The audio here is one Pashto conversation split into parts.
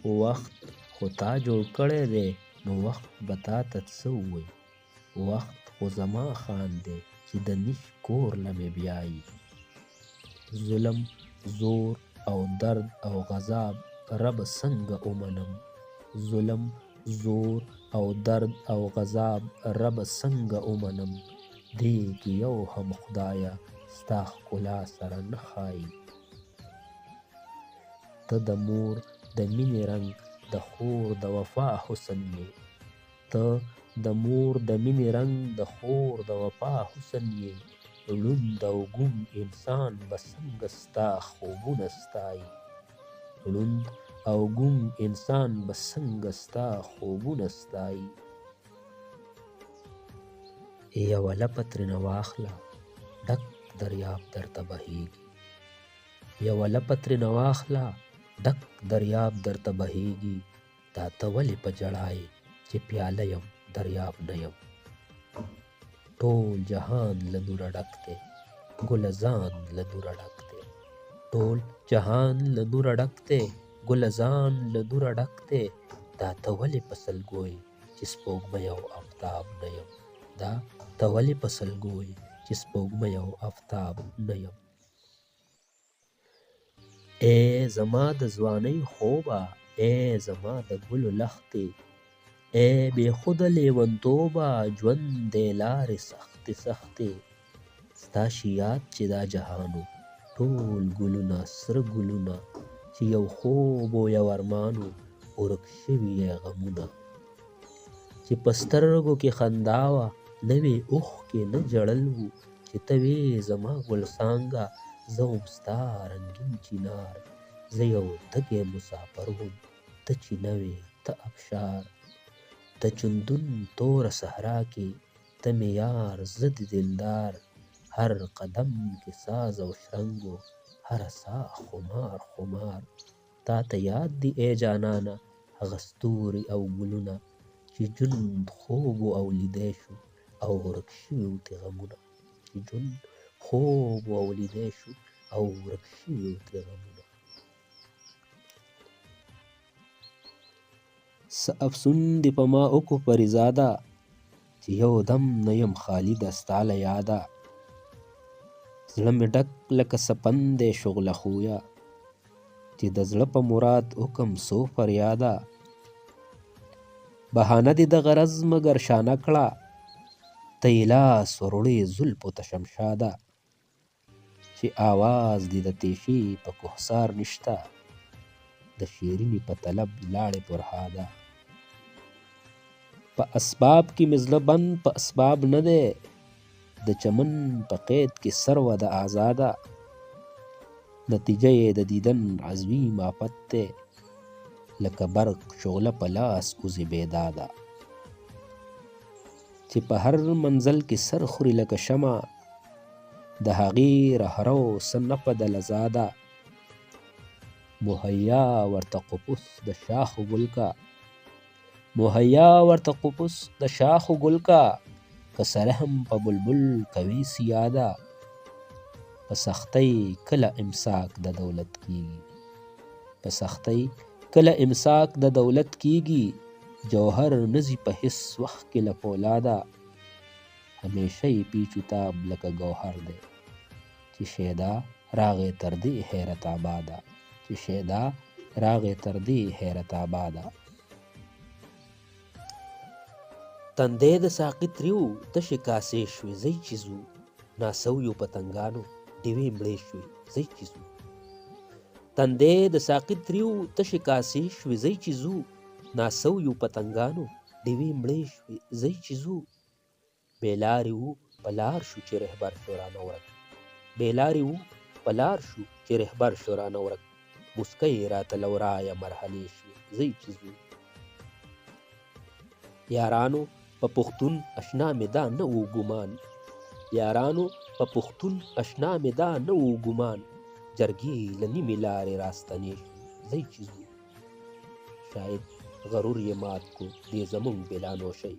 وخت خو تا جوړ کړی دی، نو وخت به تا ته څه ووایي؟ وخت خو زما خان دی چې د نیش کور له مې بیایي. ظلم، زور او درد او غذاب رب څنګه ومنم؟ ظلم، زور او درد او غذاب رب څنګه ومنم؟ دې کې یو هم خدایه ستا ښکلا سره نه ښایي. ته د مور د مینې رنګ، د خور د وفا حسن یې. ته د مور د مینې رنګ، د خور د وفا حسن یې. ړوند او ګونګ انسان به څنګه ستا خوبونه ستایي؟ ړوند او ګونګ انسان به څنګه ستا خوبونه ستایي؟ یوه لپه ترېنه واخله، ډک دریاب درته بهیږي. یوه لپه ترېنه واخله، ډک دریاب درته بهیږي. دا ته ولې په ژړا یې چې پیاله یم دریاب نه یم؟ ټول جهان له نوره ډک دی، ګله ځان له نوره ډک دی. ټول جهان له نوره ډک دی، ګله ځان له نوره ډک دی. دا ته ولې په سلګو یې چې سپوږمۍ او آفتاب نه یم؟ دا ته ولې په سلګو یې چې سپوږمۍ او آفتاب نه یم؟ ای زما د ځوانۍ خوبه، ای زما د ګلو لښتې، ای بې خوده لیونتوبه، ژوند دی لارې سختې سختې. ستا شي یاد چې دا جهان و، ټول ګلونه سره ګلونه، چې یو خوب و یو ارمان و، ورک شوي یې غمونه. چې په سترګو کې خندا وه، نه وې اوښکې نه ژړل وو، چې ته وې زما ګل څانګه، زه وم ستا رنګین چنار. زه یو تږی مسافر وم، ته چې نه وې ته ابشار. ته چندون توره صحرا کې، ته مې یار زه د دلدار. هر قدم کې ساز او شرنګ و، هره ساه خمار خمار. تا ته یاد دي ای جانانه هغه ستوري او ګلونه، چې ژوند خوب و او لیدی شو او ورک شوي و ترې غمونه. چې ژوند خوب و او لیدی شو او ورک شوي و ترې غمونه. څه افسون دې په ما وکړو پریزاده، چې یو دم نه یم خالي ده ستا له یاده. زړه مې ډک لکه سپند دی شغله خویه، چې د زړه په مراد وکم څو فریاده. بهانه دې د غرض مګر شانه کړه، ته یې لاس وروړې زلفو ته شمشاده. چې آواز دې د تیشې په کوهسار نشته، د شیرینې په طلب لاړې پرهاده. په اسباب کې مې زړه بند په اسباب نه دی، د چمن په قید کې سروه د آزاده. نتیجه یې د دیدن عظیم آفت دی، لکه برق شغله په لاس وځي بیداده. چې په هر منزل کې سر خوري لکه شمع، د هغې رهرو څه نه په دله زاده. مهیا ورته قپوس د شاخ و ګل کا، مهیا ورته قپوس د شاخ و ګل کا، که سره هم په بلبل کوي سیاده. په سختۍ کله امساک د دولت کیږي، په سختۍ کله امساک د دولت کیږي. جوهر نزي په هیڅ وخت کې له پولاده، همیشه یې پیچ و تاب لکه گوهر دی. چې شیدا راغې تر دې حیرت آباده، چې شیدا راغې تر دې حیرت آباده. تندی د ساقي تریو تشې کاسې شوې ځئ چې ځو، ناسویو پتنګانو ډیوې مړې شوې ځئ چې ځو. تندی د ساقي تریو تشې کاسې شوې ځئ چې ځو، ناسویو پتنګانو ډیوې مړې شوې ځئ چې ځو. بې لارې وو په لار شو چې رهبر شو رانه ورک، بې لارې وو په لار شو چې رهبر شو رانه ورک. مسکۍ راته له ورایه مرحلې شوې ځئ چې ځو. یارانو په پښتون اشنا مې دا نه و ګمان، یارانو په پښتون اشنا مې دا نه و ګمان. جرګې له نیمې لارې راستنې شوې ځئ چې ځو. شاید غرور یې مات کو دې زمونږ بلانوشۍ،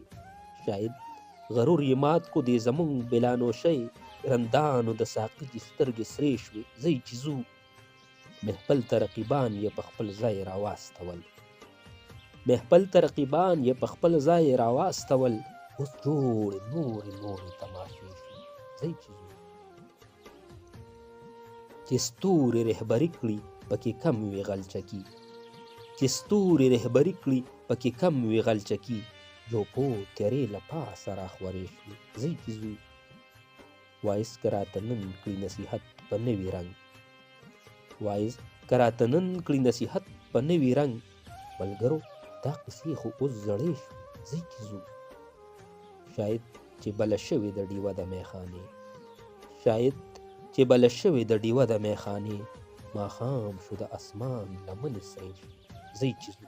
شاید غرور یې مات کو دې زمونږ بلانوشۍ. رندانو د ساقي چې سترګې سرې شوې ځئ چې ځو. محفل ته رقیبان یې په خپل ځای راواستول محفل ته رقیبان یې په خپل ځای راواستول، اوس جوړې نورې تماشې شي. ځئ چې ځو چې ستوري رهبري کړي پکې کم وي غلچکي، چې ستوري رهبري کړي پکې کم وي غلچکي، جوپو تیرې له پاسه راخورې شوې. ځئ چې ځو وایس که راته نن کړي نصیحت په نوي رنګ، وایس که راته نن کړي نصیحت په نوي رنګ، ملګرو دا قصې خو اوس زړې شوې. ځئ چې ځو شاید چې بله شوې د ډیوه د میخانې، شاید چې بله شوې د ډیوه د میخانې، ماښام شو د اسمان لمنې سرې شوې. ځئ چې ځو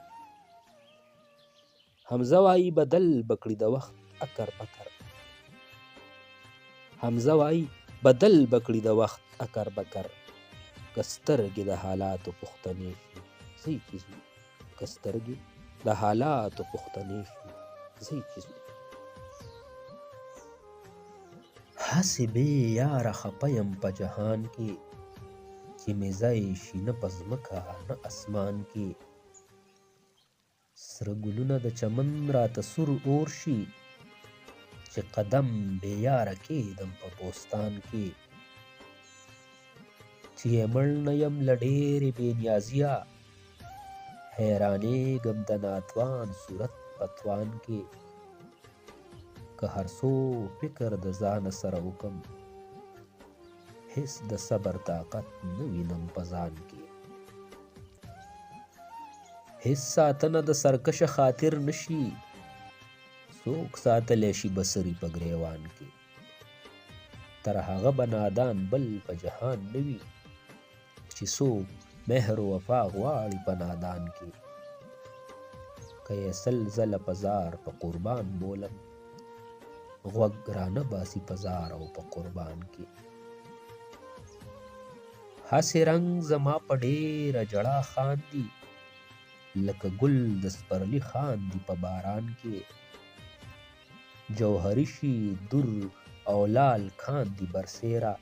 حمزه وایي بدل بکړي د وخت اکر بکر، حمزه وایي بدل بکړي د وخت اکر بکر، که سترګې د حالاتو پوښتنې شي. ځئ چې ځو که سترګې د حالاتو پوښتنې شي. ځئ چې ځو هسې بې یاره خفه یم په جهان کې، چې مې ځای شي نه په ځمکه نه اسمان کې، سره ګلونه د چمن راته سور اور شي، چې قدم بې یاره کېدم په بوستان کې، چې یې مړ نه یم له ډېرې بې نیازیه، حیرانېږم د ناتوان صورت په توان کې، که هر څو فکر د ځانه سره وکم، هېڅ د صبر طاقت نه وینم په ځان کې، هېڅ ساتنه د سرکشه خاطر نشي، څوک ساتلی شي بصري په ګریوان کې، تر هغه به نادان بل په جهان نه وي، چې څوک مهر و وفا غواړي په نادان کې، که یې سل ځله په زار په قربان بولم، غوږ رانه باسي په زار او په قربان کې، هسې رنګ زما په ډېره ژړا خاندي، لکه ګل د سپرلي خاندي په باران کې، جوهري شي در او لال کاندي برسېره،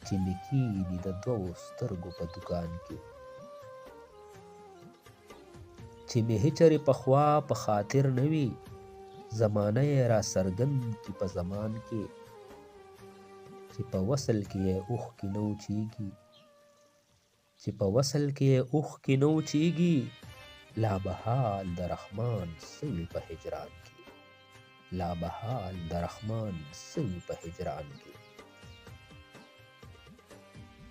چې مې کیني د دوو سترګو په دوکان کې، چې مې هېچرې پخوا په خاطر نه وي، زمانه یې را څرګند کي په زمان کې، چې په وصل کې یې اوښکې نه وچېږي، چې په وصل کې یې اوښکې نه وچېږي، لا به حال د رحمان څه وي په هجران کې، لا به حال د رحمان څه وي په هجران کې.